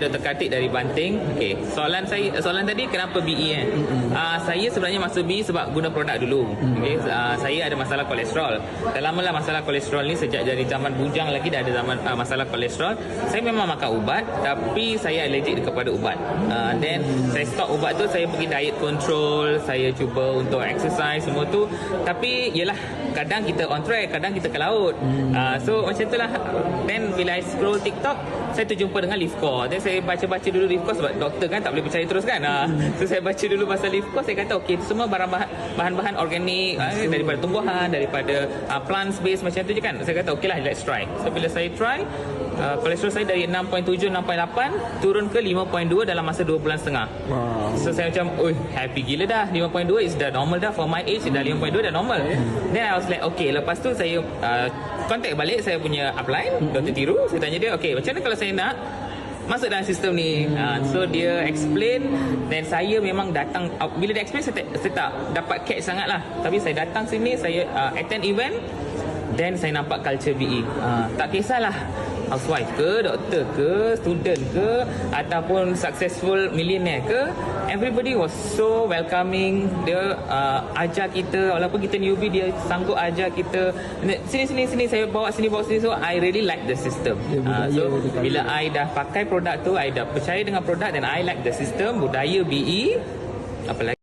Saya Dr. Kartik dari Banting. Okey, soalan tadi kenapa BE kan? Saya sebenarnya masuk BE sebab guna produk dulu. Okey, saya ada masalah kolesterol. Dah lamalah masalah kolesterol ni, sejak dari zaman bujang lagi dah ada zaman masalah kolesterol. Saya memang makan ubat tapi saya allergic kepada ubat. Then saya stop ubat tu, saya pergi diet control, saya cuba untuk exercise semua tu. Tapi yelah, kadang kita on track, kadang kita ke laut. So macam itulah. Then bila I scroll TikTok, saya terjumpa dengan Live Core. Then saya baca-baca dulu Live Core sebab doktor kan tak boleh percaya terus kan. So saya baca dulu pasal Live Core, saya kata okey, itu semua bahan-bahan organik, daripada tumbuhan, daripada plants based macam tu je kan. Saya kata okeylah, let's try. So bila saya try, kolesterol saya dari 6.7, 6.8 turun ke 5.2 dalam masa 2 bulan setengah. So saya macam, happy gila dah. 5.2 is dah normal dah for my age. Dah 5.2 dah normal. Then I was like, okay. Lepas tu saya contact balik saya punya upline, Dr. Tiru. Saya tanya dia, okay, macam mana kalau saya nak masuk dalam sistem ni? So dia explain. Dan saya memang datang, bila dia explain saya tak dapat catch sangat lah. Tapi saya datang sini, saya attend event. Then saya nampak culture BE. Tak kisahlah housewife ke, doktor ke, student ke, ataupun successful millionaire ke, everybody was so welcoming. Dia ajar kita, walaupun kita newbie, dia sanggup ajar kita, sini saya bawa sini. So I really like the system. So bila I dah pakai produk tu, I dah percaya dengan produk, dan I like the system, budaya BE. Apa lagi